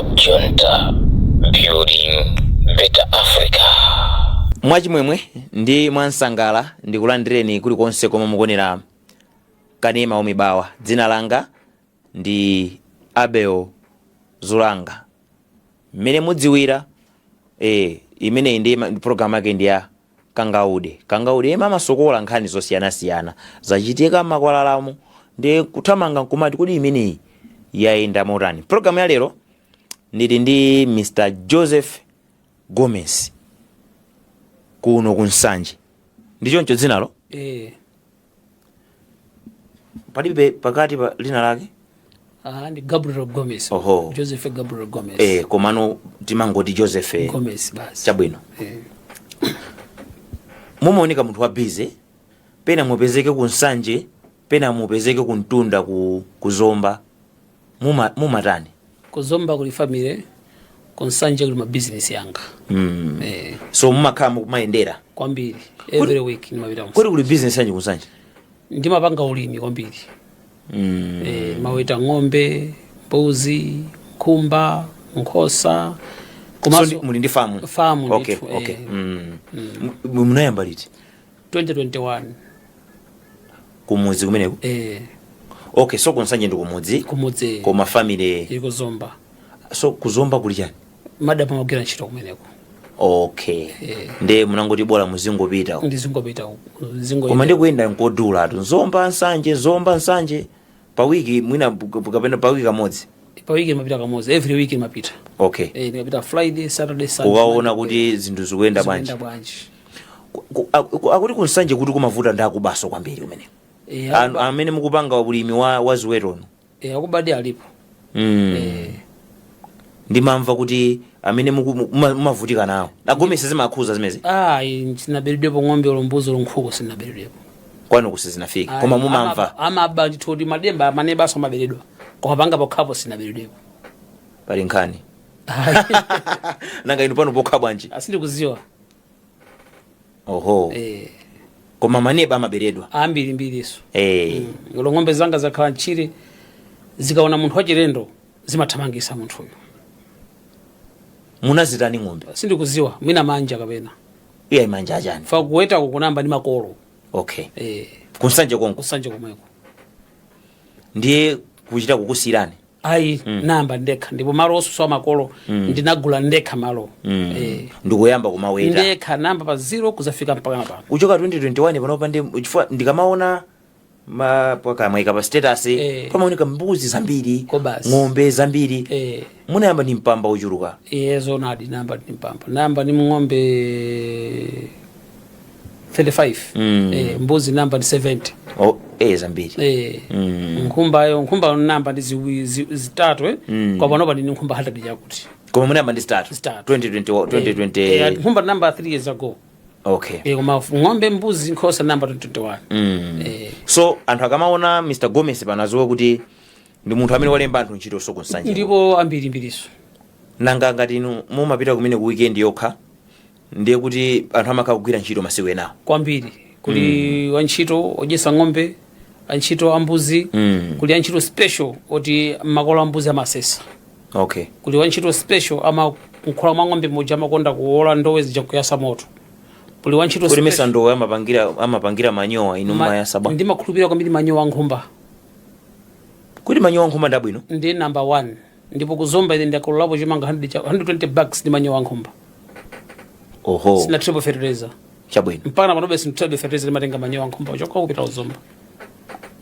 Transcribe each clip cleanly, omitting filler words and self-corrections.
Junta, building better Africa. Mwachimwemwe ndi mwansangala ndikulandireni kuli konse komwe mukuonera Kanema Umibawa. Dzina langa ndi Abel Zulanga. Mmene mudziwira imene ndi program yake ndi ya Kangaude. Kangaude amasokola nkhani zosiyana-siyana zachitika makwalalamo ndi kuthamanga kumati kodi imeneyi yaenda motani. Program ya lero ndili ndi Mr. Joseph Gomez kuno kunsanje. Ndicho ncho dzinalo? Palibe pakati pa lina lake? Ndi Gabriel Gomez. Oho. Joseph Gabriel Gomez. Komano timangoti Joseph Gomez basi. Chabwino. Mumaoneka munthu wa busy, pena mupezeke kunsanje, pena mupezeke kuntunda kuzomba. Mumatani? Kuzomba kuli family, kunsanje kuli business yanga. So mumakhala mumayendera kwambiri every week nimapita kunsanje. Kodi kuli business yanji kunsanje? Ndimapanga ulimi kwambiri. Maweta ng'ombe, mbuzi, nkhumba, nkhosa. So muli ndi farm? Farm. Okay. Munayamba liti? 2021. Kumudzi kumeneko? Okay, so kunsanje ndi kumudzi? Kumudzi. Koma family ili kuzomba. So kuzomba kuli chani? Madam magera ntchito kumeneko. Okay. Nde munangoti bora muzingopita. Ndizingopita. Koma ndi kuyenda nkodula atu. Zomba nsanje. Pa wiki mwina kapena pa wiki kamodzi. Pa wiki mapita kamodzi. Every week mapita. Okay. Nimapita Friday, Saturday, Sunday. Ukaona kuti zinthu zikuyenda bwanji. Akuti kunsanje kuti kumavuta ndakubaso kwambiri kumeneko. Amene mukupanga ulimi wa ziwetono. Akubadi alipo. Ndimamva kuti amene mumavutika nawo. Agomese zimakhuza zimezi? Sinaberedwepo ng'ombe olombuzo lonkhuko sinaberedwepo. Kwanu kusizinafika. Koma mumamva. Amaba ndithodi mademba amane baso maberedwa. Koma panga pokhapo sinaberedwepo. Pali nkhani. Nanga inu pano pokha bwanji? Asindikuziwa. Oho. Koma maneba amaberedwa. Ambiri iso. Ng'ombe zanga zakhala nchire zikaona munthu wachilendo zimathamangisa munthu uyo. Munazitani ng'ombe? Sindikuziwa, mwina manja kapena. Iya manja ajani. Fa kuweta kukunamba ndi makolo. Okay. Kunsanje konko. Kunsanje komweko. Ndiye kuchita kukusirani. Namba ndekha ndipo malo osusa makolo ndinagula ndekha malo. Ndikuyamba kumaweta. Ndekha namba pa 0 kuzafika mpaka pano. Kuchoka 2021 panopa ndi chifukwa ndikamaona paka pa status pamaoneka mbuzi zambiri, ng'ombe zambiri. Munayamba ni mpamba uchuluka? Zonadi namba ni mpamba. Namba ni ng'ombe 35. Mbuzi namba ni 70. Zambiri. Nkhumba namba ndi zitatu kwa panopa ndi nkhumba 100 yakuti. Koma munayamba ndi start 2020. Nkhumba namba 3 years ago. Okay. Koma ng'ombe mbuzi nkhosa namba 21. So anthu akamaona Mr. Gomez panazowa kuti ndi munthu amene walemba anthu ntchito so kunsanje. Ndipo ambirimbiriso. Nanga ngati inu mumapita kumene ku weekend yokha ndiye kuti anthu amakagwira ntchito masiku enawo. Kwambiri. Kuli wantchito odyesa ng'ombe, antchito ambuzi, kuli antchito special oti makolo ambuzi amasesa. Okay. Kuli wantchito special amakhola mwa ng'ombe moja amakonda kuola ndowe zija kuyasa moto. Kuli wantchito special. Kuli mesando amapangira manyowa inu mayasa bwa. Ndi makhulupirira kwambiri manyowa nkhumba. Kuti manyowa nkhumba ndabwino? Ndi number 1. Ndipo kuzomba ine ndakololapo chimanga 120 bucks ndi manyowa nkhumba. Oho. Sina triple fertilizer. Chabwino. Mpaka panobe sina triple fertilizer matenga manyowa nkhumba choka kupita uzomba.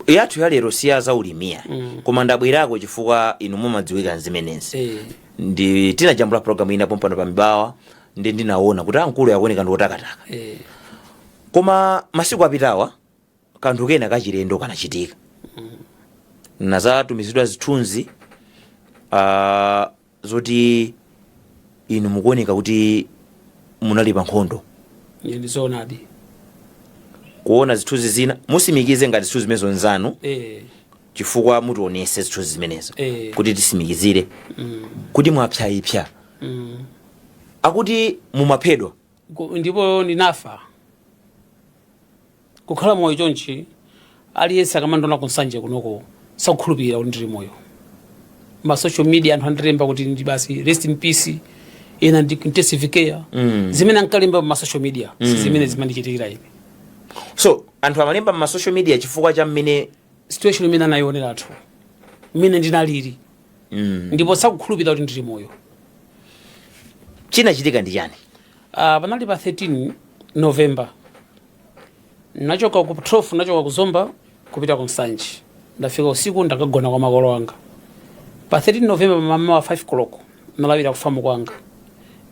Yathu ya lero siya za ulimia. Koma ndabwerako chifukwa inu mumadziwika nzimenezi. Ndi tinajambula program ina pompano pa Mibawa ndi ndinaona kuti ankulu yakuoneka ndi otakataka. Koma masiku apitawa kanthu kena kachilendo kanachitika. Nazatumizidwa zithunzi zoti inu mukuoneka kuti munali pa nkhondo. Ndizonadi. Kuona zithunzi zina musimikize ngati zithunzi zimenezo nzanu. Chifukwa mutionese zithunzi zimenezo kuti tisimikizire kuti mwapsayipsa. Akuti mumaphedwa. Ndipo ndinafa. Kukhala moyo chonchi aliyense akamandona kunsanje kunoko sakukhulupirira kuti ndili moyo. ma social media anthu andalemba kuti ndi basi rest in peace ina ndi intensive care zimene ankalemba ma social media zimene zimandichitikira ine. So anthu amalemba ma social media chifukwa cha mmene situation imene anayionera athu mmene ndinaliri ndipo sakukhulupirira kuti ndili moyo. chinachitika ndi chani? Panali pa 13 November nachoka ku 12 nachoka ku Zomba kupita ku Nsanje, ndafika usiku ndakagona kwa makolo anga. Pa 13 November mama wa 5 o'clock nalawira kufamu kwanga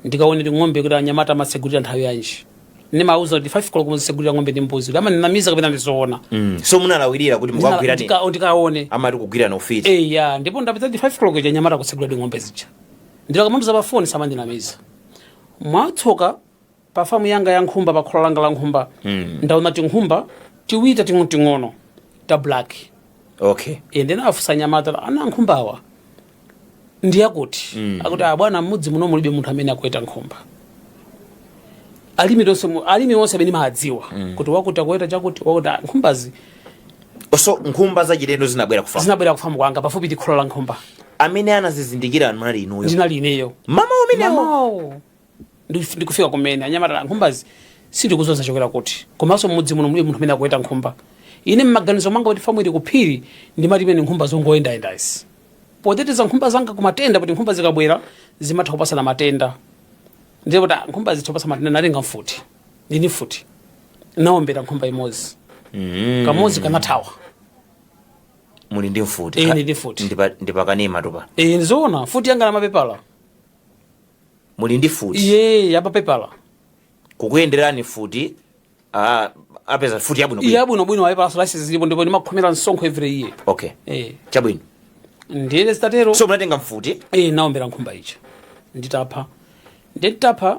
ndikaonera ng'ombe kuti anyamata amasegurira nthawi yanji ne mauza kuti 5 o'clock musegurira ng'ombe ndi mbuzi ama ninamiza kapena ndizoona. So munalawirira kuti mukagwira ni ndikaone amati kugwira no ufiti. Ya ndipo ndapita ndi 5 o'clock ya nyamata kusegurira ng'ombe zija ndikamunduza pa phone sama ndinamiza mwatsoka pa famu yanga ya nkhumba pa khola langa la nkhumba ndaona tinkhumba tiwita ting'ono ta black. Okay. Ende nafusa nyamata ana nkhumbawa ndiyakuti akuti bwana mudzi muno mulibe munthu amene akuita nkhumba. Alimi wonse amene madziwa kuti wakuti akuita chakuti wakuti nkhumbazi. So nkhumba za chilendo zinabwera kufamu kwanga pafupi tikhola la nkhumba. Amene anazizindikira mali inuyo. Ndinali ineyo. Mama umenewo. Ndikufika kumene anyamata nkhumbazi sindikuzoza chokera kuti komanso mudzi muno mulibe munthu amene akuita nkhumba. Ine mmaganizo mwanga kuti famu ili kuphiri ndimati imene nkhumba zongoyenda isi poteteza nkhumba zanga kumatenda kuti nkhumba zikabwera zimatha kupasana matenda. Ndiye kuti nkhumba zitopasa matenda nalenga mfuti ndini futi naombera nkhumba imodzi kamodzi kanathawa muli ndi mfuti. Ine ndi futi ndipakanema topa. Nzoona futi yanga na mapepala muli ndi futi yapa pepala kukuyenderani futi apeza futi yabwino bwino waipa license zilipo ndipo ndimakhomera msonkho every year. Okay. Chabwino. Ndiye zitatero. So munatenga mfuti? Naombera nkhumba ichi. Nditapha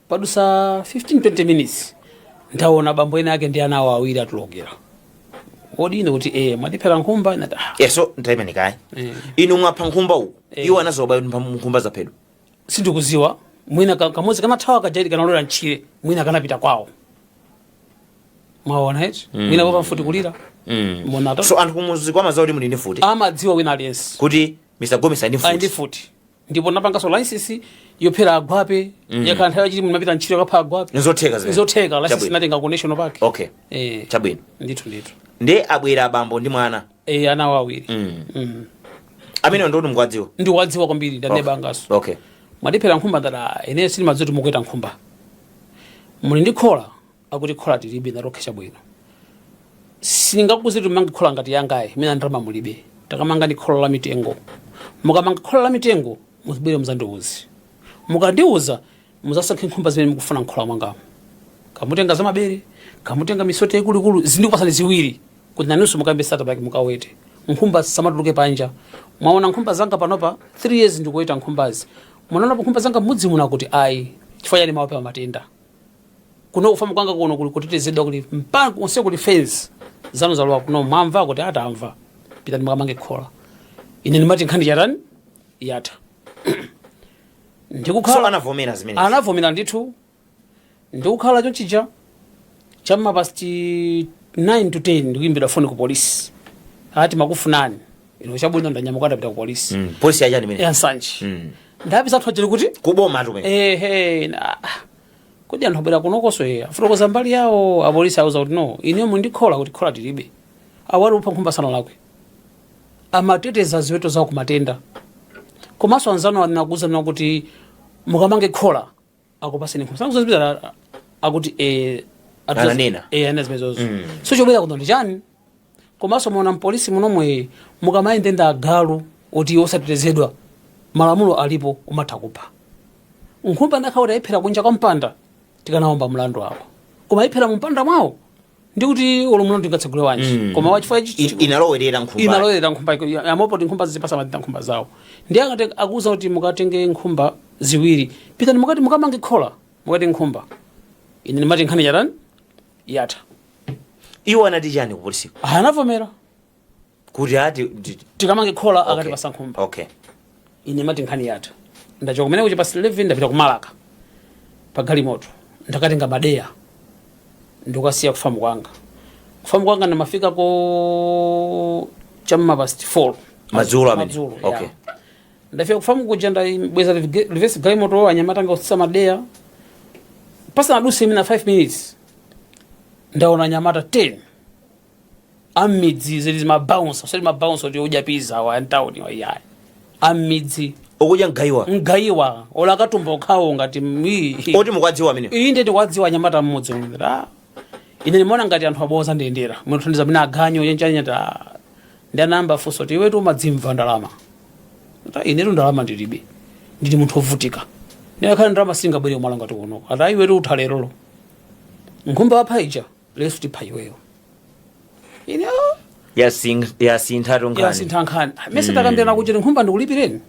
padusa 15-20 minutes. Ndaona bambo ena yake ndi ana awo awiri atulogera. Kodi ine kuti mwatiphera nkhumba nata. So ntayime nikaye. Inu mwapha nkhumba uku. Iwo anazoba nkhumba za pedo. Sindikuziwa. Mwina kamodzi kanathawa kajaidi kanalora ntchire. Mwina kanapita kwawo. Mwaona hichi? Mwina kwa mfuti kulira. Monata. So anthu kumuzi kwa mazaudi muli ndi futi? Amadziwa wina aliyense. Kuti Mr. Gomes ndi futi. Ndi futi. Ndipo napangaso license yophera agwape yakanthawa chiti munapita ntchito kapha agwape. Nzotheka license natenga ku national park. Okay. Chabwino. Ndithu. Ndi abwera abambo ndi mwana. Ana awiri. Amene ndo mukwadziwa? Ndi wadziwa kwambiri ndanebangaso. Okay. Mwadiphera nkhumba ndala ene silimadziwa kuti mukuita nkhumba. Muli ndi khola akuti khola tilibe narokesha bwino. Singakuzi kuti mangi khola ngati yangaye mina ndrama mulibe. Takamanga ndi khola la mitengo. Mukamanga khola la mitengo muzibwere muzandiuzi. Mukandiuza muzasankhe nkhumba zimene mukufuna nkhola mwanga. Kamutenga zamabere, kamutenga misote ikulu zindikupasani ziwiri kuti nanunso mukambe startup yake mukawete. Nkhumba samatuluke panja. Mwaona nkhumba zanga panopa 3 years ndikuita nkhumbazi. Munaona nkhumba zanga mudzi muna kuti chifukwa yani mawape matenda. Kuno ufamu kwanga kuno kuli kutetezedwa kuti mpaka onse kuti fence zanu zalwa kuno mwamva kuti atamva pita ndimakamange khola. Ine ndimati nkhani yarani yatha. Ndikukhala so anavomera zimene. Anavomera ndithu. Ndikukhala chochija chamma pasti 9 to 10 ndikuimbira phone ku police. Ati makufunani. Ino chabwino ndanyamuka ndapita ku police. Police yaja nimene. Nsanje. Ndapisa twajere kuti kuboma tume. Kodi anthu abwera kunokoso afutokoza mbali yawo apolisi auza kuti no ine mundikhola kuti khola tilibe. Awali upha nkhumba sana lakwe. Amateteza ziweto zawo kumatenda. Komanso anzano anakuza kuti mukamange khola akupaseni nkhumba. Sankuza akuti ananena. Anazimezozo. So chobwera kuno ndi chani? Komanso muona mpolisi munomwe mukamaendenda agalu oti osatetezedwa malamulo alipo umatha kupha. Nkhumba ndakhaura iphera kunja kwa mpanda tikanaomba mlandu wako. Koma iphera mu mpanda mwawo ndikuti olomuno ndingatsegule wanji. Koma wachifwa inalowerera nkhumba amopo nkhumba zipasa madita nkhumba zawo. Ndiye akati akuza kuti mukatenge nkhumba ziwiri pitani mukati mukamange khola mukati nkhumba. Ine ndimati nkhani yarani yatha. Iwo anati chani ku polisi? Anavomera kuti ati tikamange khola akati pasa nkhumba. Okay. Ine ndimati nkhani yatha. Ndachoka kumene kuchi pasi 11 ndapita ku Malaka pa galimoto ndakatenga madeya ndikasiya kufamu kwanga ndimafika ko chamma past 4 madzulo amene okay ndafika kufamu kujenda bweza reverse galimoto anyamata ngosisa madeya pasa nadusa mina 5 minutes ndaona nyamata 10 amidzi zili mabounce sali mabounce oti uja pizza wa town wa yaya amidzi okuja ngaiwa ola katumba khawo ngati oti mukwadziwa amene inde ndikwadziwa nyamata mmodzi ngati ine nimeona ngati anthu aboza ndiyendera muthandiza mina aganyo yenchanya ta ndanamba funso ti wetu madzimva ndalama ine ndalama ndilibe ndili munthu ovutika ndakhala ndalama singabwere umala ngati uno ata iwetu uthalerolo nkhumba waphaija lesu tipha iweyo ine yasintha nkhani mese takambirana kuti nkhumba ndikulipireni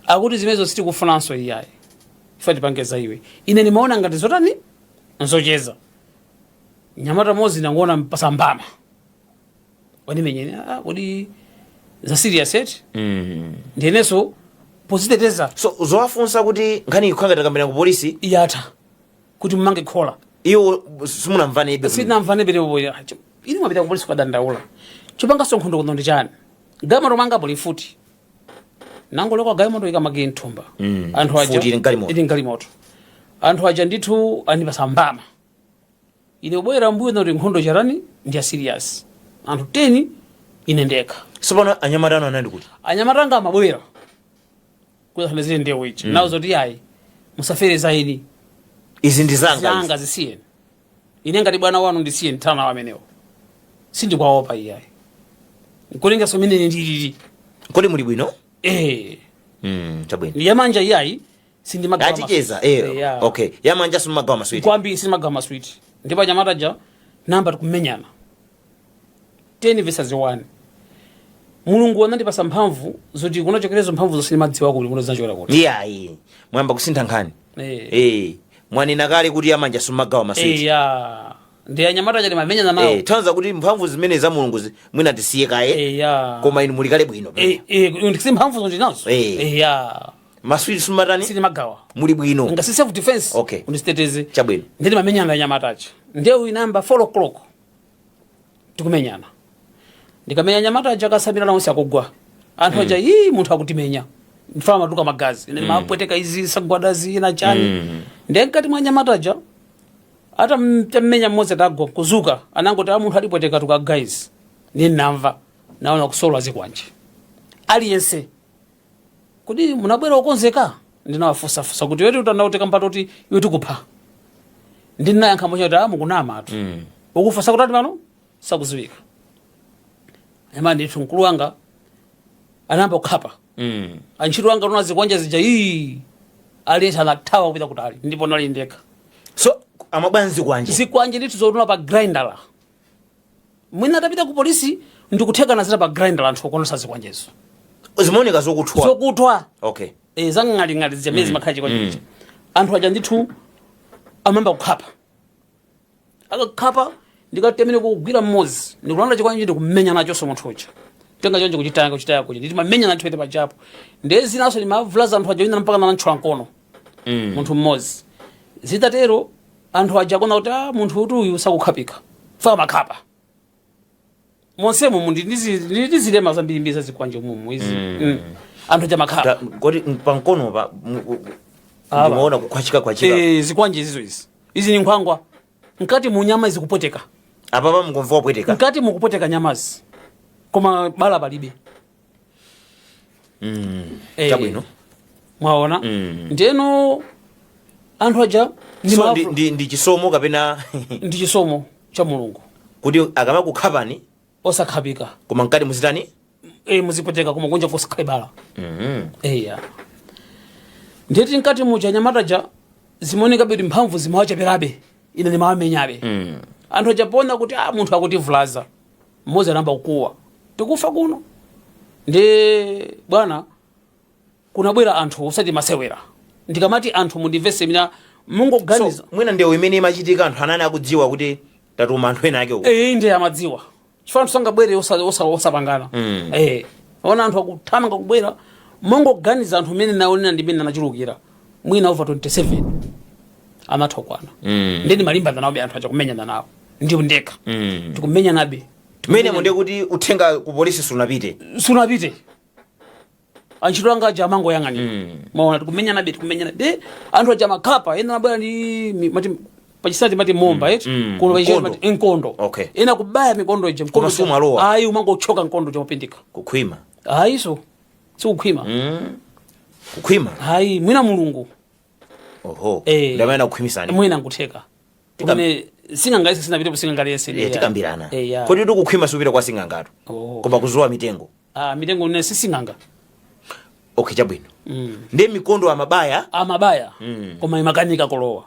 akuti zimezo sitikufunanso iyayi ife tipangeza iwe ine nimeona ngati zotani nzocheza nyamata mozi nangoona mpasambama wanimenyene kodi za serious set ndiyeneso poziteteza so zowafunsa kuti nkhani ikhanga takambira ku polisi iyatha kuti mmange khola iyo simunamvane ibe sinamvane bere boya ili mwapita ku polisi kadandaula chopanga sonkhondo kuno ndi chani galimoto manga poli futi nango lokwa galimoto ikamage nthumba anthu aja ili galimoto anthu aja ndithu andipasambama ine ubwera mbuyo noti nkhondo charani ndi serious anthu 10 ine ndekha sopano anyamata ano anandi kuti anyamatanga amabwera kuyathana zile ndewo ichi nawo zoti yayi musafere zaini izi ndi zanga zisiyeni ine ngati bwana wanu ndisiyeni thana wamenewo sindikwaopa iyayi nkulinga so mine ndilili kodi muli bwino chabwino yamanja iyayi sindimagawa achicheza okay yamanja simagawa maswiti kwambi simagawa maswiti ndipo nyamata ja namba tikumenyana 10 versus 1 mulungu anandipasa mphamvu zoti kunachokerezo mphamvu zosini madziwa kuli kuno zinachokera kuti iyayi mwamba kusintha nkhani mwanena kale kuti yamanja simagawa maswiti ndi anyamata ja timamenyana nawo tanza kuti mphamvu zimene za mulungu mwina tisiye kaye koma inu muli kale bwino ndikisi mphamvu zonje nazo maswiti simatani sitimagawa muli bwino ngasi self defense okay unditeteze chabwino ndi mamenyana na nyamata acha ndewe inamba 4 o'clock tikumenyana ndikamenya nyamata acha kasabira nawo sakugwa anthu acha munthu akutimenya ndifala maduka magazi ine mapweteka izi sagwadazi ina chani ndengati mwa nyamata acha ata mmenya mmodzi tagwa kuzuka anangoti munthu alipweteka tuka guys ninamva naona kusolwa zikwanje aliyense kodi munabwera ukonzeka ndinawafusa kuti wetu utanauteka mpato kuti iwe tikupha ndinayankha mocha kuti mukunama atu ukufa sakutati pano sakuziwika ema ndithu mkulu wanga anamba kukhapa antchito wanga tuna zikwanja zija aliyense anathawa kupita kutali ndipo nali ndekha so amabwanzi zikwanje ndithu zotuna pa grinder mwina atapita ku polisi ndikutheka nazita pa grinder anthu okonosa zikwanjezo zimaoneka zokuthwa okay zangali zimezi makhaji kwa chichi anthu aja ndithu amamba kukhapa akakhapa ndikatemene kugwira mmodzi ndikulanda chikwanje ndikumenya nacho so munthu uja tenga chonje kuchitaya kuti ndimamenya na twete pachapo ndezi naso limavulaza anthu aja wina mpaka na ntchwa nkono munthu mmodzi zitatero anthu aja kona kuti munthu uyu sakukhapika fa makhapa monsemo ndizilema zambiri za zikwanje mumu izi anthu aja makhapa kodi pankono pa ndimaona kukhwachika zikwanje izi ni nkhwangwa nkati munyama izikupoteka apa mkumva kupoteka nkati mukupoteka nyamazi koma bala palibe chabwino mwaona ndeno anthu aja ndi chisomo kapena ndi chisomo cha mulungu kuti akamakukhapani osakhapika koma nkati muzitani muzipoteka koma kunja kosakhale ndeti nkati muja nyamata ja zimoneka biti mphamvu zimawacheperabe ine nimawamenyabe anthu ajapona kuti munthu akutivulaza mmodzi anamba kukuwa tikufa kuno ndi bwana kunabwera anthu usati masewera ndikamati anthu mundimvese mina mungoganiza mwina ndewo imene imachitika anthu anani akudziwa kuti tatuma anthu ena ake uko ndi amadziwa chifana tusangabwere osapangana ona anthu akuthamanga kubwera mungoganiza anthu imene naonena ndi imene anachulukira mwina over 27 anathokwana ndi malimbana nawo anthu acha kumenyana nawo ndi ndekha tikumenya nabe tumene munde kuti uthenga ku polisi sunapite antchito anga aja amango yang'ani maona tikumenyana be anthu aja makhapa ena mabwera ndi mati pachisati mati momba kuno pachisa mati nkondo Okay. ena kubaya mikondo ija Koma sumalowa. ayi umango choka nkondo chopindika kukhwima ayi so sikukhwima kukhwima ayi mwina mulungu oho Eh. ndamana kukhwimisani mwina ngutheka kumene singangayese sinapite kusingangalese tikambirana yeah. kodi kukhwima supita kwa singangatu Oh. koma kuzuwa mitengo mitengo ne sisinganga okay chabwino ndi mikondo amabaya amabaya koma imakanika kolowa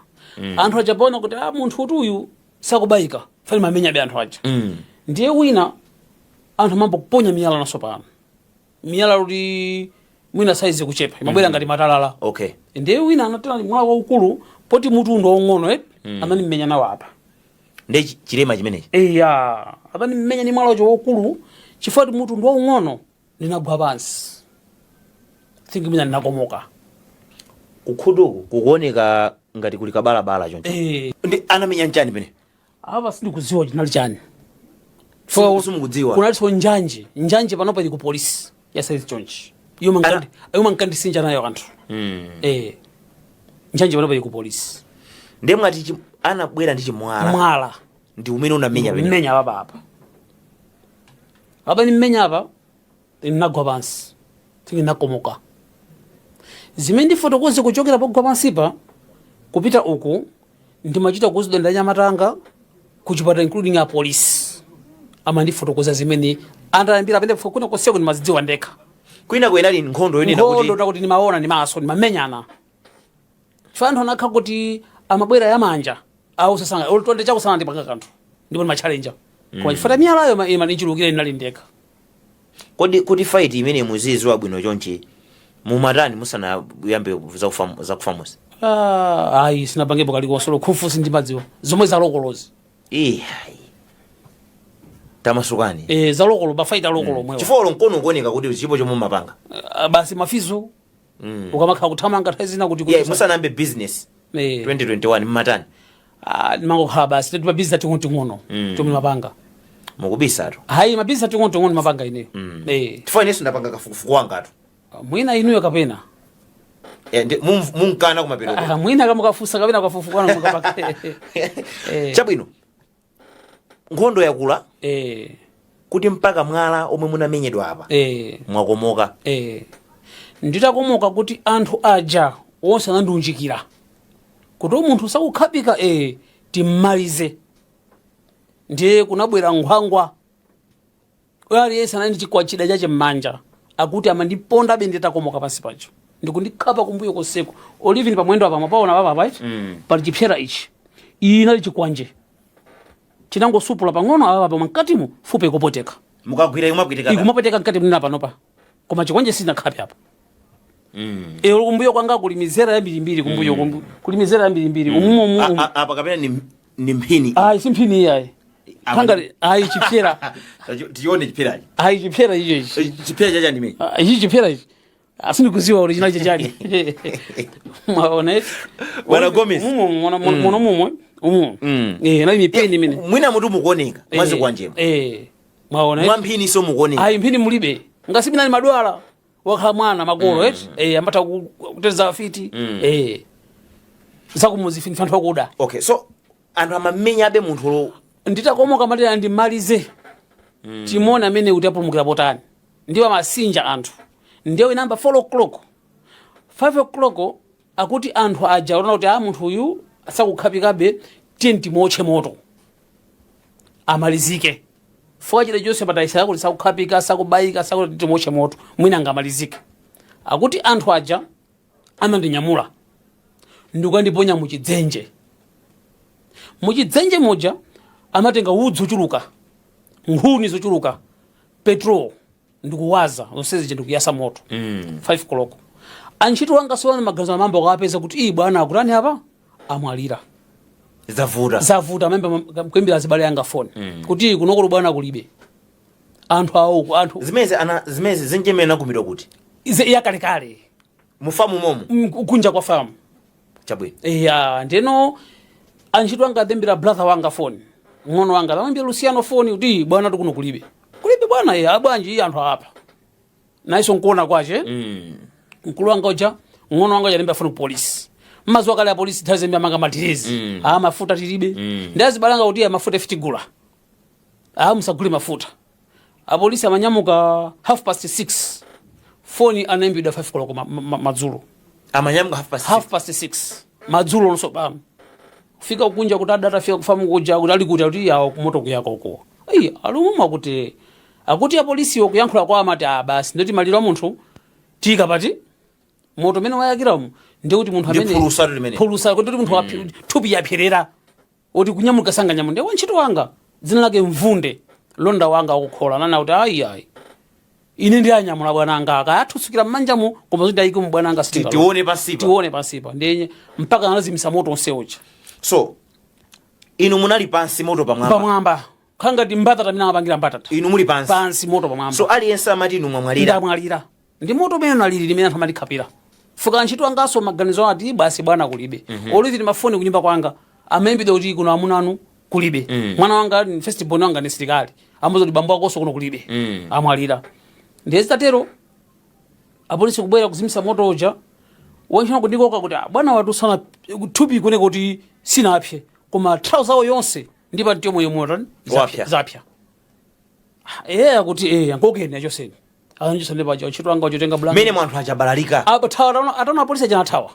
anthu ajapona kuti munthu uyu sakubayika fali mamenya be anthu aja ndiye wina anthu mambo kuponya miyala naso pano miyala kuti mwina saizi kuchepa imabwera ngati matalala okay ndiye wina anatala mwala waukulu poti mutu ndo ong'ono amene mmenya nawo apa ndi chilema chimenechi eya amene mmenya ni mwala wacho waukulu chifukwa kuti mutu ndo ong'ono ndinagwa pansi thingi mina ndinakomoka kukhuduku kukuoneka ngati kuli kabalabala choncho ndi anamenya nchani pene apa sindikudziwa chinali chani simukudziwa kunaliso njanje panopa ili ku polisi ya saizi chonchi iyo mankandisinja nayo anthu njanje panopa ili ku polisi ndi mwati anabwera ndi chimwala ndi umene unamenya pene mmenya apa ni mmenya apa ndinagwa pansi tinakomoka zimene ndifotokoze kuchokera pogwa pansipa kupita uku ndimachita kuzidonda nyamatanga kuchipata including a police ama ndifotokoza zimene andayambira pende kuna koseko ndimazidziwa ndekha kwina kwenali nkhondo yonena nkhondo takuti ndimaona ndimaso ndimamenyana chifanthu anakha kuti amabwera yamanja au sasanga ulitonde chakusana ndipanga kanthu ndipo ndimachallenja kwa chifata miyalayo ima ndichulukire ndinali ndekha kodi kuti fight imene muziziwa bwino chonchi mumatani musana yambe za kufamusa ayi sinapangepo kalikosolo khufusi ndimadziwa zomwe zalokolozi tamasukani zalokolo bafaita lokolo mwewa chifolo nkono kuoneka kuti chipo chomwe mapanga basi mafizo ukamakhala kuthamanga nthawi zina kuti musanambe business 2021 mmatani ndimangokhala basi tetipa bizinesi ting'ono tomwe mapanga mukubisatu hayi mabizinesi ting'ono mapanga ineyo chifukwa ineso ndapanga kafukufuku wangatu mwina inuyo kapena munkana kumapiro mwina kamukafusa kapena kafufukwana mukapanga chabwino nkhondo yakula kuti mpaka mwala omwe munamenyedwa apa mwakomoka nditakomoka kuti anthu aja onse anandiunjikira kuti munthu sakukhabika timmalize ndiye kunabwera nkhwangwa aliyense anali chikwa chida chache m'manja akuti amandiponda be nditakomoka pansi pacho ndikundikhapa kumbuyo koseko olivini pamwendo apa mapaona papa pali chipsera ichi iyi inali chikwanje chinangosupula pang'ono apa mkatimu fupe kopoteka mukagwira imapwitika ikumapoteka mkati mnina panopa koma chikwanje sinakhape apa kumbuyo kwanga kuli mizera yambirimbiri kumbuyo kuli mizera yambirimbiri apa kapena ni mphini si mphini iyayi kangari chipsera tione chipsera chipsera icho chipsera chacha ndime ichi chipsera ichi asindikuziwa original chachani mwaona Bwana Gomez mwana mumwe nali mipeni mine mwina mutu mukuoneka mwazi kwanjema mwaona mwamphini so mukuoneka mphini mulibe ngasibi nali madwala wakhala mwana makolo ambata kuteza fiti zakumuzi fini fanthu akuda okay so anthu amamenya abe munthu nditakomoka matera ndimalize timona amene kuti apulumukira potani ndiwo masinja anthu ndiyo inamba 4 o'clock 5 o'clock akuti anthu aja unaona kuti munthu uyu sakukhapikabe tenti moche moto amalizike fwajire jose pataisa kuti sakukhapika sakubayika sakuti moche moto mwina ngamalizike akuti anthu aja anandinyamula ndikandiponya muchidzenje moja amatenga udzu chuluka nkhuni zochuluka petrol ndikuwaza zonsezi ndikuyasa moto 5 o'clock antchito wanga sona magaza mambo akapeza kuti bwana akutani apa amwalira zavuta mambo kwembira zibale yanga phone kuti kunokolo bwana kulibe anthu zimezi zinjemena kumiro kuti iya kale mufamu momo kunja kwa famu chabwino ndeno antchito wanga adembera brother wanga phone ngono wanga amwambia Luciano phone kuti bwana tukuno kulibe bwana abwanji anthu apa naiso nkuona kwache mkulu wanga uja ngono wanga yalemba phone police mazo akale ya polisi tazembia manga matirezi mafuta tilibe ndazi balanga kuti mafuta fitigula musagule mafuta apolisi amanyamuka 6:30 phone anaimbidwa 5 koloko madzulo amanyamuka 6:30 madzulo lonso pam fika kunja kuti data fika kufamu kuja kuti ali kuti yawo kumoto kuyako uko alumuma kuti akuti apolisi okuyankhula kwa amati basi ndoti maliro munthu tika pati moto mene wayakiramu ndikuti munthu amene pulusa kuti munthu thupi yapherera oti kunyamuka sanga nyamunde wantchito wanga dzina lake Mvunde londa wanga ukukhola nana kuti ayi ine ndi anyamula bwananga akayathusukira mmanjamu koma kuti ayike mbwananga tione pansipa ndiye mpaka anazimisa moto onseocha so inu munali pansi moto pamwamba khanga ndi mbatata mina apangira mbatata inu muli pansi moto pamwamba so aliyense amati inu mwamwalira ndi moto mene alili limene anthu amalikhapira fuka ntchito angaso maganizo ati basi bwana kulibe oliti mafoni kunyumba kwanga amembide kuti kuno amunanu kulibe mwana wanga first born wanga ni silikali ambazo ndi bambo akoso kuno kulibe amwalira ndezi tatero apolisi kubwera kuzimisa moto oja wanchina kundikoka kuti bwana watu sana thupi kune kuti sinapye koma trouser zawo yonse ndipo ndiyo moyo moto zapya kuti angokene achoseni anjisa ndi paja ntchito anga uchotenga blanket mene mwanthu achabalalika atona apolisi aja nathawa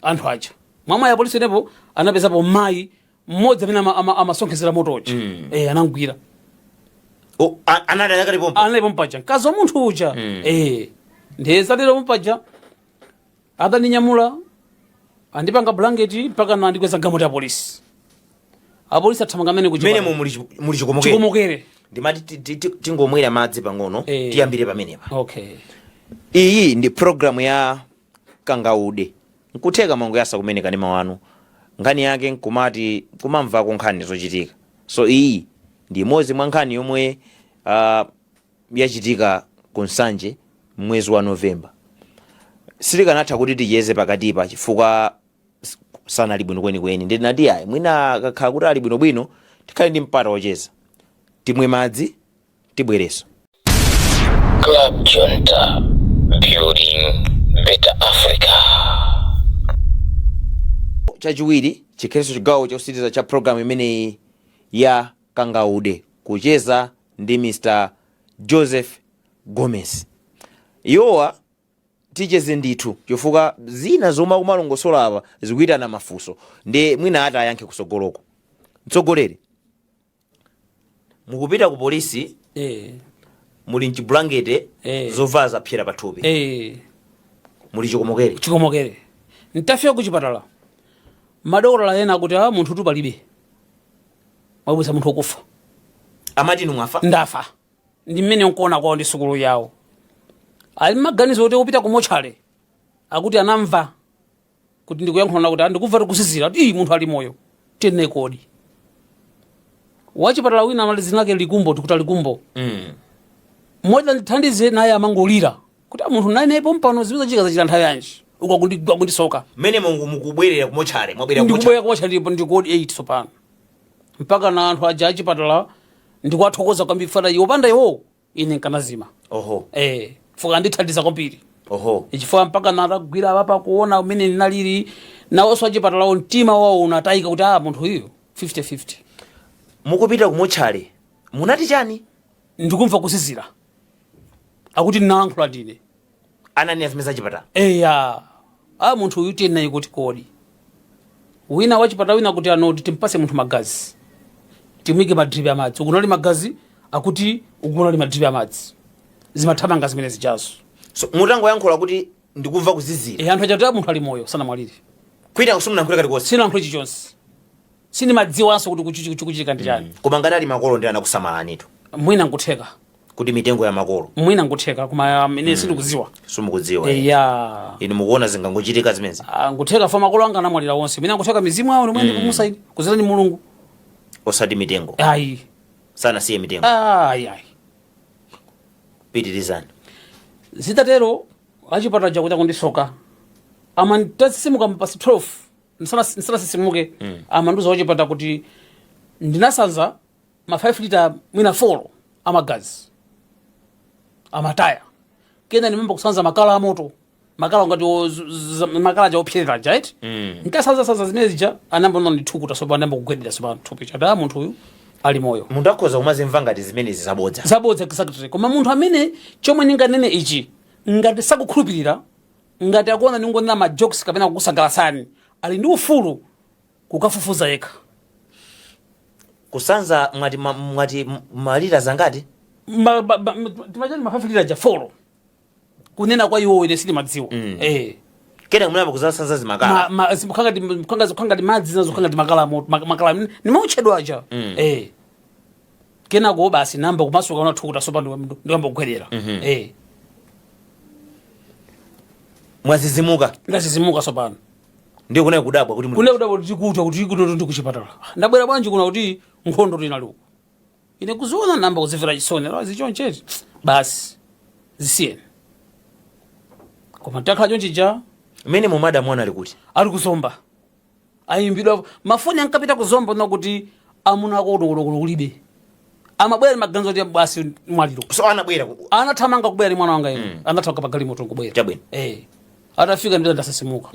anthu aja mwamwa ya polisi nepo anapezapo mayi mmodzi amene amasonkhezera motochi anangwira analipo mpaja mkazi wa munthu uja ndezatero mpaja adaninyamula andipanga blanketi mpaka nandikweza gamoti ya polisi apolisi athamanga mene muli chikomokere ndimati tingomwera madzi pang'ono tiyambire pamenepa iyi ndi programu ya Kangaude nkutheka mango yasa kumene kanema wanu nkhani yake nkumati kumamvako nkhani zochitika so iyi ndi imodzi mwa nkhani yomwe yachitika kunsanje mwezi wa Novemba silikanatha kuti tiyeze pakatipa chifukwa sanali bwinokwenikweni ndinati ayi mwina kakhala kuti ali bwinobwino tikhale ndi mpata wocheza timwe madzi tibwereso Club Junta, building better Africa. chachiwiri chikhalenso chigawo chositiza cha programu imeneyi ya Kangaude kucheza ndi Mr. Joseph Gomez. Iwowa ticheze ndithu chifukwa zina zoma kumalongosola apa zikuitana mafunso ndi mwina ati ayankhe kusogoloko. Mtsogoleri mukupita ku polisi muli mchiblankete zovala zapyera pathupi muli chikomokere ntafika kuchipatala madokotala ena kuti munthu tu palibe wabweza munthu okufa amati inu mwafa ndafa ndi mmene nkuona kwawo ndi sukulu yawo ali maganizo kuti upita ku mochale akuti anamva kuti ndikuyankhula kuti ndikuva tikusizira kuti munthu ali moyo tene kodi wachipatala wina amalizina lake Likumbo tikuta Likumbo mmoja ndithandize naye amangolira kuti munthu naye pompano zibiza chika zachita nthawi yanji uko kundisoka mene mukubwerera ku mochale mwabwerera ku mochale ndipo ndikodi 8 sopano mpaka na anthu aja achipatala ndikwathokoza kwambiri fana iwo panda iwo ine nkanazima fuka ndithandiza kwambiri ichifukwa mpaka natagwira apa kuona umene ndinalili nawonso achipatalawo mtima wawo unatayika kuti munthu uyu 50-50 mukupita ku mochale munati chani ndikumva kusizira akuti ndinalankhula ndine anani azimeza chipatala munthu uyu tena kuti kodi wina wachipatala wina kuti anoti timpase munthu magazi timwike madripi amadzi ukunali magazi akuti ukunali madripi amadzi zimathamanga zimene zijazo so mutango yankhula kuti ndikumva kuzizira anthu achati munthu ali moyo sana mwaliri kwina kusumunankhula kati kosi sina nkhuli chonse sini madziwanso kuti kuchitika ndi chani koma ngati ali makolo ndi anakusamala anitu mwina nkutheka kuti mitengo ya makolo mwina nkutheka koma ine sindikuziwa sumukudziwa ine mukuona zingangochitika zimezi nkutheka fa makolo anga anamwalira wonse mwina nkutheka mizimu yawo nomwe ndikumusaidi kuzira ni mulungu osati mitengo sana siye mitengo pitirizani zitatero achipatala chakuta kundisoka ama ndasimuka mpasi 12 nsana sisimuke ama nduza wachipata kuti ndinasanza ma 5 liter mwina 4 amagazi amataya kena nimemba kusanza makala amoto makala ngati makala ja opyerera right nkasanza zimene zija anamba noni thukuta sopa anamba kugwedera sopa thupi chada munthu uyu ali moyo munthu akhoza kumazimva ngati zimene zabodza exactly koma munthu amene chomwe ninganene ichi ngati sakukhulupirira ngati akuona ningonena ma jokes kapena kukusagalasani ali ndi ufulu kukafufuza yekha kusanza mwati malita zangati timachani mafafilira ja 4 kunena kwa iwo ine sili madziwa kena munapa kuzasanza zimakala zikukanga di madzi zinazokanga di makala ni mauchedwa aja kena go basi namba kumasuka una thukuta sopa ndikamba kugwerera mwazizimuka ndazizimuka sopano ndio kuna kudabwa kuti kule kudabwa kuti ndikuchipatala ndabwera bwanji kuna kuti nkhondo linaliku ine kuziona namba kuzimvera chisoni zichoncheti basi zisiyeni koma takhala chonchija mene mumada mwana ali kuti ali kuzomba ayimbidwa mafoni ankapita kuzomba na kuti amuna akotokotokolo kulibe amabwera maganizo kuti basi mwaliro so anabwera anathamanga kubwera ni mwana wanga ine anathamanga pagali moto kubwera chabwino atafika ndita ndasasimuka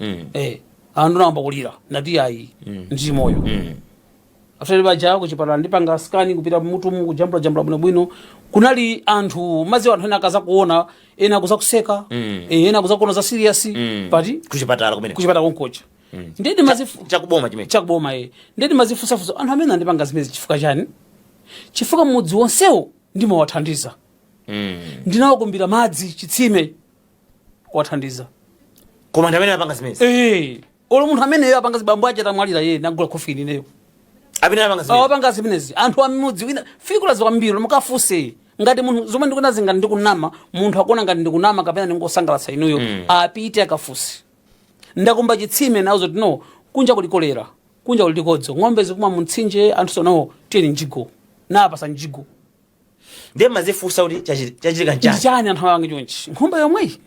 andu naomba kulira ndati ayi ndi moyo after baja kuchipatala ndipanga scanning kupita mutu mu kujambula bwino kunali anthu mazi anthu ena akaza kuona ena akuza kuseka ena akuza kuona za serious pati kuchipatala konkocha ndedi mazifu chakuboma ndedi mazifusafusa anthu amene ndipanga zimene chifuka chani chifuka mudzi wonsewo ndimo wathandiza ndinawo kumbira madzi chitsime kuwathandiza koma ndamene apanga zimene olo munthu amene apanga zibambo acha tamwalira nagula kofini neyo apanga zimenezi anthu amudzi wina fikula zikwambiri mukafuse ngati munthu zomwe ndikunazi ngati ndikunama munthu akuona ngati ndikunama kapena ndingosangalatsa inuyo apite akafuse ndakumba chitsime nawo zoti no kunja kulikolera kunja kulikodzo ng'ombe zikuma mutsinje anthu sonawo tiyeni njigo napasa njigo ndiye mazifusa kuti chachitika njani anthu awange chonchi nkhumba yomweyi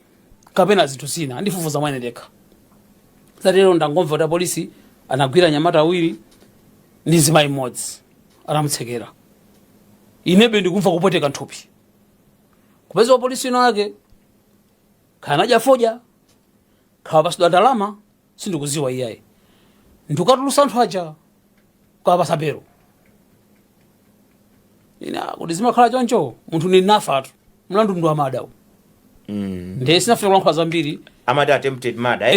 kapena zinthu zina andifufuza mwene dekha zatero ndangomva kuti apolisi anagwira anyamata awiri ndi zimayi mmodzi anamutsekera inebe ndikumva kupweteka nthupi kupeza wapolisi ino ake khanadya fodya khawapasidwa ndalama sindikuziwa iyayi ndikatulusa anthu aja kawapasa belo ina kuti zimakhala choncho munthu ni nafatu mlandu ndu amadawu ndiye sinafuna kulankhula zambiri amati attempted murder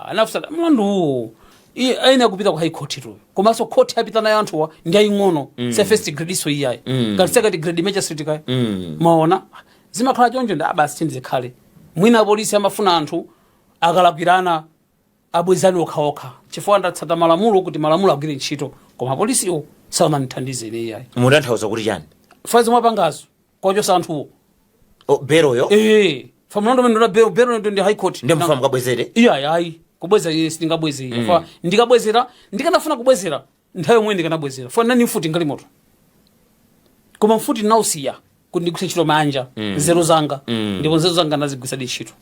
anafusa mlandu aina kupita ku high court tu komanso court yapita nayo anthuwa ndi aying'ono se first grade iso iyayi ngati second grade magistrate kaya maona zimakhala choncho ndi abasi tindizikhale mwina apolisi amafuna anthu akalakwirana abwezani okhaokha chifukwa ndatsata malamulo kuti malamulo agwire ntchito koma apolisiwo samanithandize ine iyayi mutanthauza kuti chani fazi mwapangazo kwachosa anthuwo beroyo famulando mendo bero ndi high court ndi mfamu kabwezere ayi kubweza sindingabwezera fa ndikabwezera ndikanafuna kubwezera nthawi yomwe ndikanabwezera fa nani mfuti ngali moto koma mfuti nausiya kuti ndigwise ntchito manja nzeru zanga ndipo nzeru zanga nazigwisa di ntchito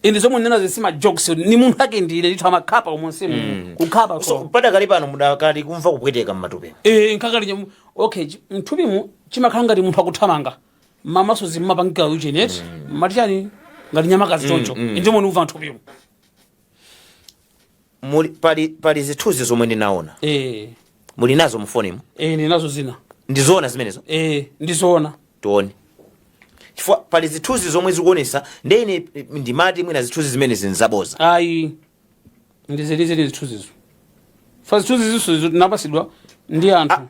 indi zomwe nena zisima jokes ni munthu ake ndile lithu amakhapa umonse kukhapa so pada kali pano mudakali kumva kupweteka mmatupi nkakali okay mthupimu chimakhala ngati munthu akuthamanga mamaso zimmapangika ujenet matichani ngati nyamakazi choncho ndimo ndikumva mthupimu pali zithunzi zomwe ndinaona muli nazo mufonimu ndinazo zina ndizoona zimenezo ndizoona tione chifukwa pali zithunzi zomwe zikuonesa ndene ndimati mwina zithunzi zimene zinzaboza ayi ndizelize zithunzizo fa zithunzi ziso napasidwa ndi anthu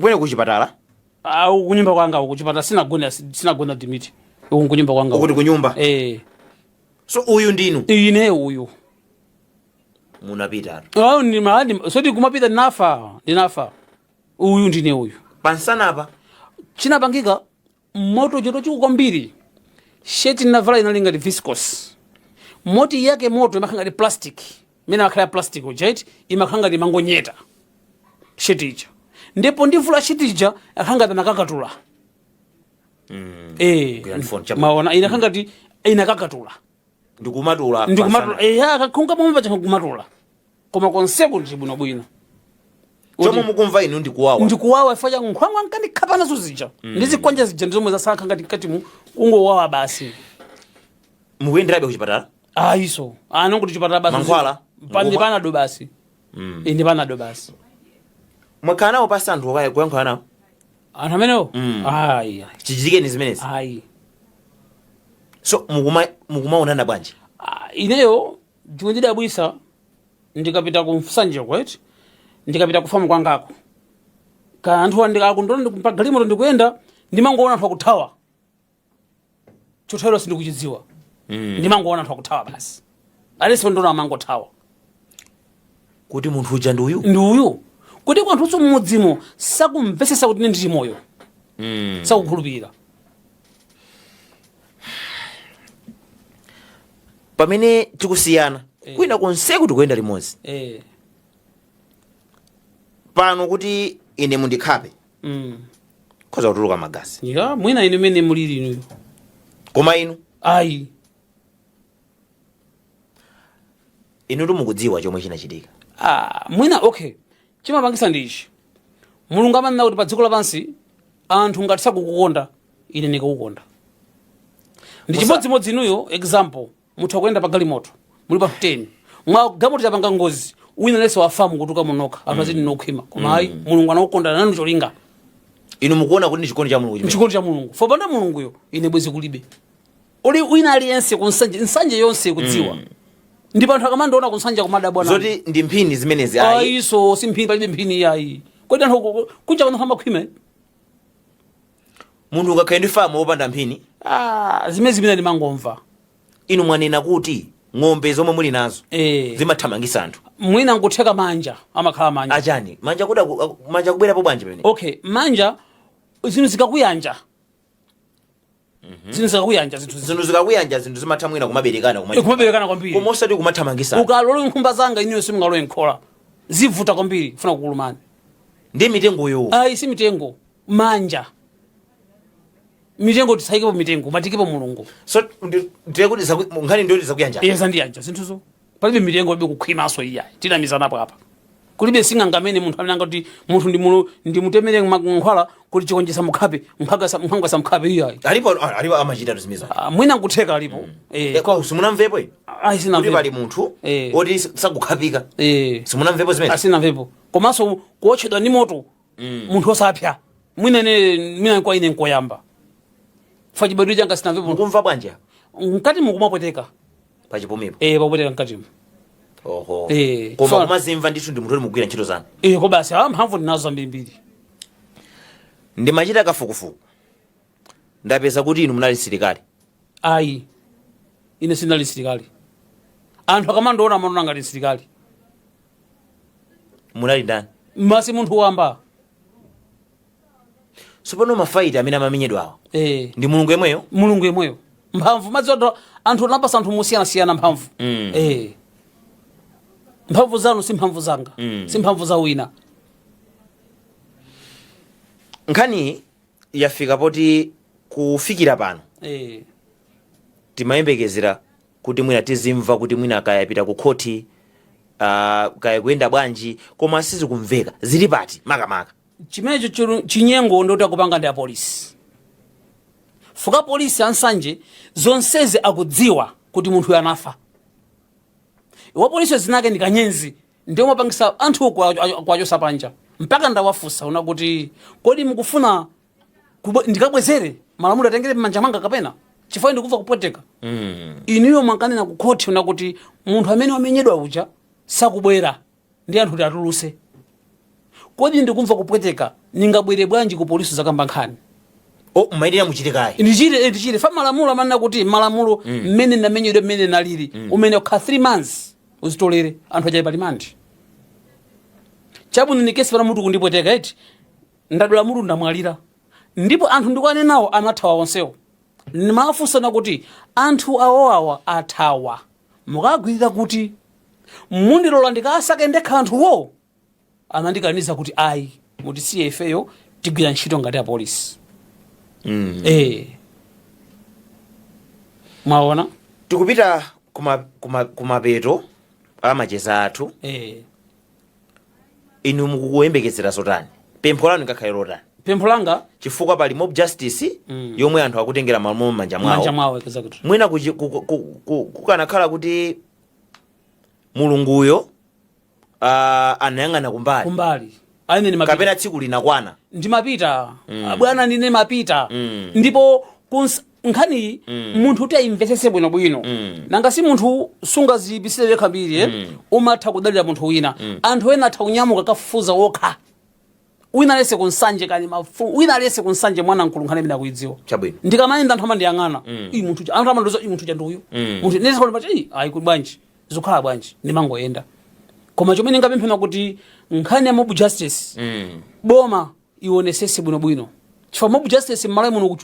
kwene kuchipatala kunyumba kwanga kuchipatala sinagona dimiti kunyumba kwanga ukuti kunyumba so uyu ndinu ine uyu munapita ni mahadi soti kumapita ndinafa uyu ndine uyu pansanapa chinapangika moto choto chikukwambiri sheti navala inalinga di viscous moti yake moto imakhanga di plastic mina makhala plastic ujait imakhanga di mangonyeta sheti ija ndipo ndivula sheti ija akhanga nakakatula maona inakhanga di inakakatula ndikumatula akakhunga momva changa kumatula koma konseko ndibwino bwino chomwe mukumva inu ndikuwawa ifanya nkhwangwa nkandikhapa nazo zija ndizikwanja zija ndizomwe zasankha ngati ungowawa basi. mukuyenderabe kuchipatala ayiso anongokuti chipatala basi mankhwala panado basi indi panado basi. mwakhala nawo pasi anthu kuyankhula nawo anthu amenewo ayi chichitikeni zimenezi ayi. so mukumaonana bwanji? Ineyo ndikundidabwisa ndikapita kumsanje kweti ndikapita kufamu kwangako ka anthu andikakundona pagalimoto ndikuyenda ndimangoona anthu akuthawa chothero sindikuchidziwa ndimangoona anthu akuthawa basi aliso ndona amangothawa kuti munthu uja ndi uyu kuti kwa anthu mmudzimo sakumvesesa kuti ine ndili moyo sakukhulupirira. pamene tikusiyana kwina konseku tikuyenda limodzi pano kuti ine mundikhape khoza kutuluka magazi ya mwina ine mene mulili inuyo koma inu ayi inu mukudziwa chomwe chinachitika. mwina okay chimapangisa ndichi mulungu amanena kuti pa dziko lapansi anthu ngati sakukukonda ine ndikukukonda ndi chimodzimodzi inuyo example mutha kuyenda pa galimoto muli pa 10 mwa galimoto yapanga ngozi wina lese wafamu kutuka munoka anthu azidi nokhwima koma ayi mulungu anakukonda nanu cholinga inu mukuona kuti ndi chikondi cha mulungu chikondi cha mulungu fo panda mulunguyo ine bwezi kulibe uli wina aliyense nsanje yonse kudziwa ndipo anthu akamandoona kunsanja kumadabwa nanu zoti ndi mphini zimenezi ayiso si mphini palibe mphini yayi kodi anthu kunja kuno amakhwime munthu ungakhale ndi famu wopanda mphini zimene ndimangomva. inu mwanena kuti ng'ombe zomwe muli nazo zimathamangisa anthu mwina nkutheka manja amakhala manja achani manja kubwerapo bwanji pamene okay manja zinthu zikakuyanja zinthu zikakuyanja zinthu zimathamwina kumaberekana kwambiri koma osati kumathamangisa ukalola nkhumba zanga iniyo simungalowe nkhola zivuta kwambiri funa kukulumani ndi mitengoyo ayi si mitengo manja mitengo tisaikepo mitengo matikepo mulungu so ndiye kuti nkhani ndiyo zakuyanja zandiyanja zinthuzo palibe mitengo libe kukhwimaso iyayi tinamizanapo apa kulibe sing'anga amene munthu ananga kuti munthu ndimutemere nkhwala kuti chikonjesa mukhape mphanga sa mukhape iyayi alipo amachita tuzimizo mwina nkutheka alipo simunamvepo ayi sinamvepo pali munthu oti sakukhapika simunamvepo zimene sinamvepo komanso kuotchedwa ndi moto munthu osapya mwina kwa ine nkoyamba fa chibadwiro changa sinamvepo mukumva bwanja mkati mukumapweteka pachipumipo papweteka mkatimu koma kumazimva ndithu ndi munthu oti mugwira ntchito zanu ko basi mphamvu ndinazo zambirimbiri ndimachita kafukufuku ndapeza kuti inu munali msilikali ayi ine sinali msilikali anthu akamandoona amanona ngati msilikali munali ndani masi munthu wamba sopano mafaiti amene amamenyedwa ndi mulungu yemweyo mphamvu madziwa anthu anapasa anthu musiyanasiyana mphamvu mphamvu zanu si mphamvu zanga si mphamvu za wina. nkhani yafika poti kufikira pano timayembekezera kuti mwina tizimva kuti mwina kayapita ku khoti kaya kuyenda bwanji koma sizikumveka zili pati makamaka chimenecho chinyengo ndoti akupanga ndi apolisi fuka polisi ansanje zonsezi akudziwa kuti munthu anafa wa polisi zinake ndi kanyenzi ndio mapangisa anthu kwachosa panja mpaka ndawafusa una kuti kodi mukufuna ndikabwezere malamulo atengere manja manga kapena chifukwa ndikuva kupweteka iniyo mwankanena ku khoti una kuti munthu amene wamenyedwa uja sakubwera ndi anthu atuluse kodi ndikumva kupweteka ningabwere bwanji ku polisi zakamba nkhani mayenera muchitikayi ndichite fa malamulo amanena kuti malamulo mmene ndamenyedwe mmene nalili umene ukha 3 months uzitolere anthu achayi palimandi chabwino ni kesi pana mutu kundipweteka eti ndadula mutu ndamwalira ndipo anthu ndikwane nawo anathawa onsewo ndimafunsana kuti anthu awoawa athawa mukagwirira kuti mundilola ndikasake ndekha anthuwo anandikaniza kuti ayi muti siye ifeyo tigwira ntchito ngati apolisi mwaona tikupita kumapeto amacheza athu inu mukuyembekezera zotani pempho lanu ngakhale lotani pempho langa chifukwa pali mob justice yomwe anthu akutengera malamulo manja mwawo exactly mwina kukanakhala kuti mulunguyo anayang'ana kumbali aine ni kapena tsiku linakwana ndimapita bwana ndine mapita ndipo nkhani munthu kuti ayimvetsese bwinobwino nanga si munthu sungazibisire wekha mbiri umatha kudalira munthu wina anthu ena atha kunyamuka kafufuza wokha wina lese kunsanje kani mafu wina lese kunsanje mwana nkulu nkhani mina kuidziwa chabwino ndikamayenda anthu amandiyang'ana iyi munthu anthu amandoza iyi munthu chanduyo munthu nese kuti pati ayi kuti bwanji zikhala bwanji ndimangoyenda koma chomwe ngapemphera kuti nkhani ya mob justice boma ionesese bwinobwino chifukwa mob justice mmalayi muno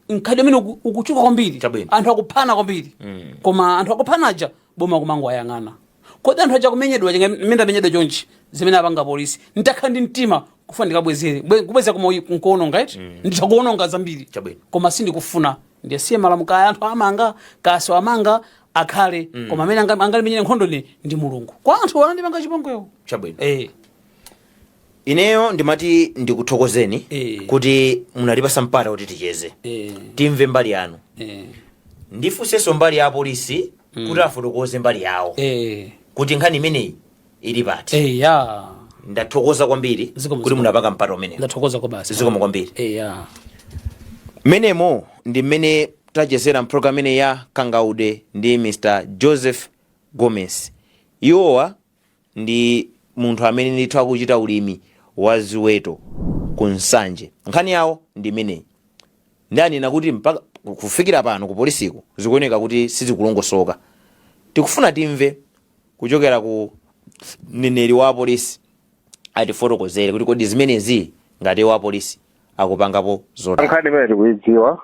nkhani imene ukuchuka kwambiri anthu akuphana kwambiri koma anthu akuphanaja boma kumango ayang'ana kodi anthu aja kumenyedwa menda menyedwa chonchi zimene apanga polisi nitakhala ndi mtima kufa ndikabwezere kubweza kuononga iti nditakuononga zambiri koma sindikufuna ndiyasiye malamulo kaya anthu amanga kaso amanga akhale koma amene angalimenyere nkhondo ndi mulungu kwa anthu anandipanga chipongwewo chabwino ineyo ndimati ndikuthokozeni kuti munatipasa mpata kuti ticheze timve mbali yanu ndifunsenso mbali ya apolisi kuti afotokoze mbali yawo kuti nkhani imeneyi ili pati ndathokoza kwambiri kuti munapanga mpata umenewo ndathokoza kwa basi zikomo kwambiri menemo ndi mmene tachezera mpulogalamu imene ya Kangaude ndi Mr. Joseph Gomez. Iwowa ndi munthu amene ndithu akuchita ulimi wa ziweto ku Nsanje. Nkhani yawo ndi imeneyi. Ndani nakuti mpaka kufikira pano ku polisiku zikuoneka kuti sizikulongosoka. Tikufuna timve kuchokera ku mneneri wa polisi atifotokozere kuti kodi zimenezi ngati wa polisi akupangapo zota. Nkhani imene tikuidziwa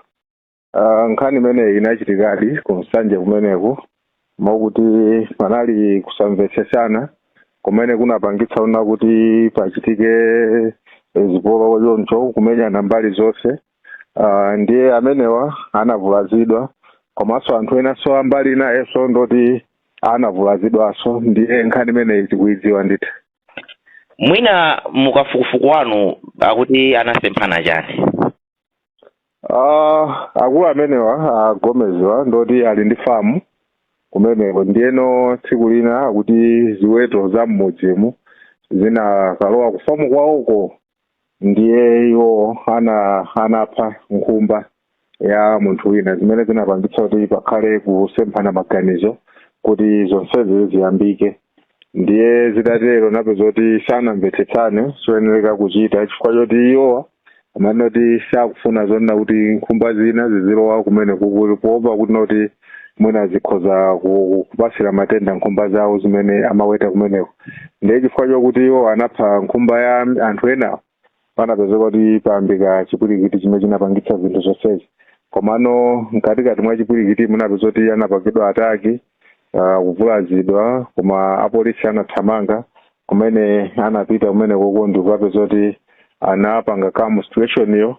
nkhani imene inachitikadi ku Nsanje kumeneku mokuti panali kusamvetsesana kumene kunapangitsa ona kuti pachitike zipolo yoncho kumenyana mbali zonse ndiye amenewa anavulazidwa komanso anthu enanso ambali nayenso ndoti anavulazidwaso ndiye nkhani imene tikuidziwa ndithu. Mwina mukafukufuku wanu akuti anasemphana chani? Akulu amenewa Gomezwa ndoti ali ndi famu kumeneko ndiyeno tsiku lina akuti ziweto za mmodzimu zinakalowa kufamu kwawoko ndiye iwo anapha nkhumba ya munthu wina zimene zinapangitsa kuti pakhale kusemphana maganizo kuti zonsezi ziyambike. Ndiye zitatero napeza kuti sanamvetsetsane zoyenera kuchita chifukwa choti iwowa amanoti sakufuna zonna kuti nkhumba zina zizilowa kumene kukuli poopa kuti noti mwina zikhoza kupasira matenda nkhumba zawo zimene amaweta kumeneko. Ndiye chifukwa chokuti iwo anapha nkhumba ya anthu ena panapeza kuti payambika chipwirikiti chimene chinapangitsa zinthu zonsezi. Komano mkatikati mwa chipwirikiti munapeza kuti anapangidwa ataki kuvulazidwa koma apolisi anathamanga kumene anapita kumene koko ndikupeza kuti anapanga kamu situation iyo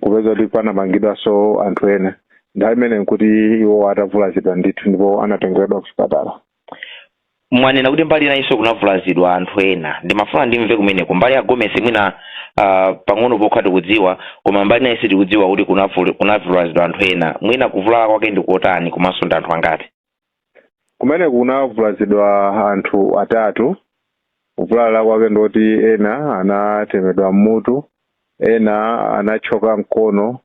kupeza kuti panamangidwaso anthu ena ndaye imene nkuti iwo atavulazidwa ndithu ndipo anatengeredwa ku chipatala. Mwanena kuti mbali inayinso kunavulazidwa anthu ena ndimafuna ndimve kumeneko mbali ya Gomez mwina pang'ono pokha tikudziwa koma mbali inayinso tikudziwa kuti kunavulazidwa anthu ena mwina kuvulala kwake ndikotani komanso ndi anthu angati? Kumene kunavulazidwa anthu atatu. Kuvulala kwake ndoti ena anatemedwa mmutu, ena anachoka mkono,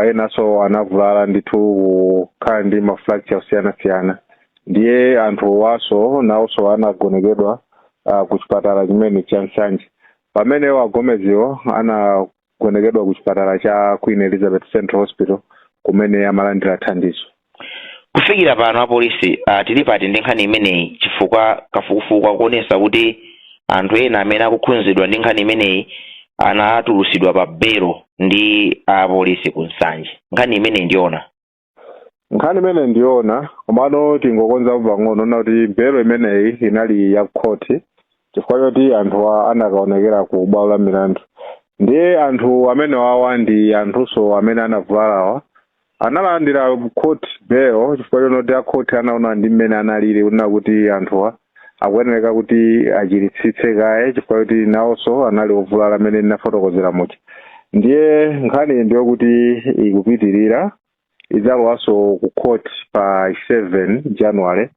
enanso anavulala ndithu kukhala ndi mafracture osiyana-siyana. Ndiye anthu waso nawonso anagonekedwa ku chipatala chimene cha Nsanje. Pamene wa Gomeziwo anagonekedwa ku chipatala cha Queen Elizabeth Central Hospital kumene amalandira thandizo. Kufikira pano apolisi tili pati ndi nkhani imeneyi chifukwa kafukufuku kuonesa kuti anthu ena amene akukhudzidwa ndi nkhani imeneyi anatulusidwa pa belo ndi apolisi ku Nsanje. Nkhani imeneyi ndiona? Nkhani imeneyi ndiona komano tingokonza pang'ono na kuti belo imeneyi inali ya khoti chifukwa choti anthu anakaonekera ku bwalo la milandu. Ndiye anthu amene wawa ndi anthuso amene anavulalawa analandira court bail chifukwa choti a court anaona ndi mmene analire kuti anthuwa akuyenera kuti achiritsitse kaye chifukwa kuti nawonso anali ovulala amene ndinafotokozera muja. Ndiye nkhani ndiyokuti ikupitirira idzalowanso ku court pa 7 January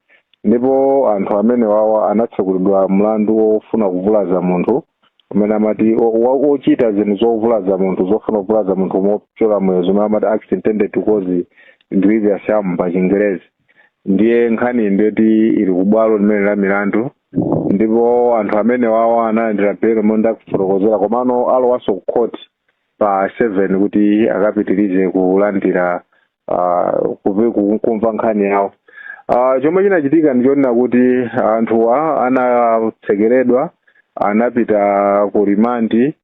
ndipo anthu amene wawa anatsekulidwa mlandu wofuna kuvulaza munthu umene amati ochita zinthu zovulaza munthu zofuna kuvulaza munthu mopyola muyezo umene amati acts intended to cause grievous harm pa Chingerezi. Ndiye nkhani ndiyoti ili kubwalo limene la milandu ndipo anthu amene wawa analandira belo monda kufotokozera komano alowanso ku court pa 7 kuti akapitirize kulandira kumva nkhani yawo. Chomwe chinachitika ndichonena kuti anthuwa anatsekeredwa anapita ku rimandi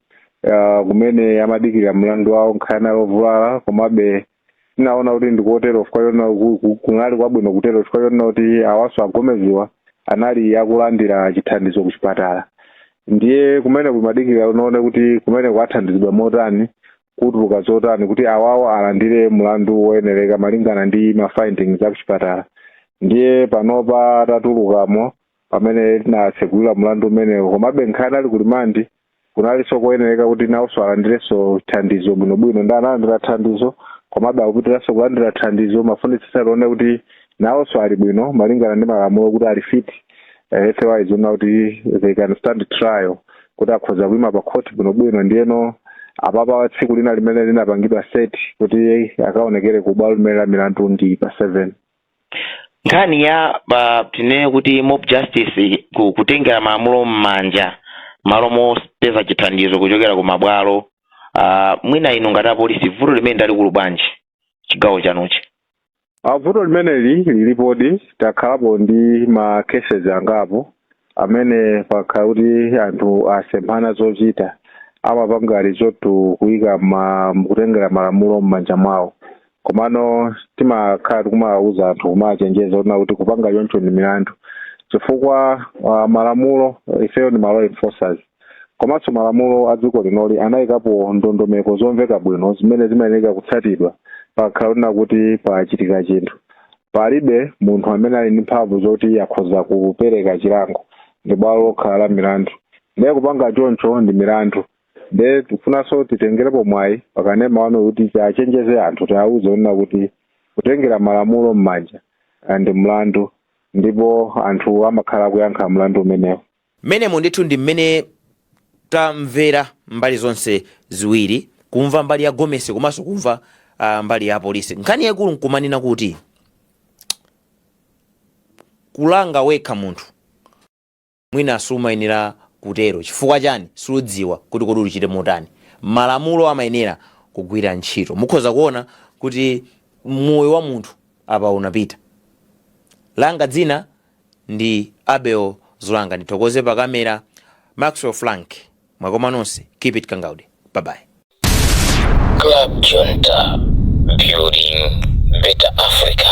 kumene amadikira mlandu wawo nkhani yovulala komabe tinaona kuti ndikotero chifukwa kunali kwabwino kutero chifukwa kuti awaso agomeziwa anali akulandira chithandizo ku chipatala. Ndiye kumene kumadikira unaona kuti kumene kwathandizidwa motani kutuluka zotani kuti awawo alandire mlandu woyenereka malingana ndi ma findings a kuchipatala. Ndiye panopa atatulukamo pamene tinatsekulira mlandu umenewo komabe nkhani ali kulimandi kunalinso koyenereka kuti nawonso alandirenso thandizo bwinobwino ndi analandira thandizo komabe akupitiranso kulandira thandizo mafunitsitsa alione kuti nawonso ali bwino malingana ndi malamulo kuti ali fit otherwise una kuti they can stand trial kuti akhoza kuima pa court bwinobwino. Ndiyeno apapa tsiku lina limene linapangidwa set kuti akaonekere ku bwalo limene la milandu ndi pa 7. Nkhani ya tinene kuti mob justice kutengera malamulo m'manja malo mopeza chithandizo kuchokera ku mabwalo mwina inu ngati apolisi vuto limene ndalikulu bwanji chigawo chanuchi? Vuto limeneli lilipodi takhalapo ndi ma cases angapo amene pakhala kuti anthu asemphana zochita amapanga rizotu kuyika kutengera malamulo m'manja mwawo komano timakhala tikumawuza anthu kumachenjeza kuti kupanga choncho ndi milandu chifukwa malamulo ifeyo ndi law enforcers komanso malamulo a dziko linoli anayikapo ndondomeko zomveka bwino zimene zimayenera kutsatidwa pakhala kuti pachitika chinthu. Palibe munthu amene ali ndi mphamvu zoti akhoza kupereka chilango ndi bwalo lokhala la milandu. Ndiye kupanga choncho ndi milandu. Ndiye tifunanso titengerepo mwayi pakanema wano kuti tiachenjeze anthu tiawuze kuti kutengera malamulo m'manja ndi mlandu ndipo anthu amakhala kuyankha mlandu umenewo. Menemo ndithu ndi mmene tamvera mbali zonse ziwiri, kumva mbali ya Gomesi komanso kumva mbali ya polisi. Nkhani yakulu nkumanena kuti kulanga wekha munthu mwina sumayenera kutero chifukwa chani sudziwa kuti kodi uchite motani. Malamulo amayenera kugwira ntchito. Mukhoza kuona kuti moyo wa munthu apa unapita. Langa dzina ndi Abel Zulanga, ndithokoze pa kamera Maxwell Frank. Mwakoma nonse, keep it Kangaude. Bye bye. Club Junta, building better Africa.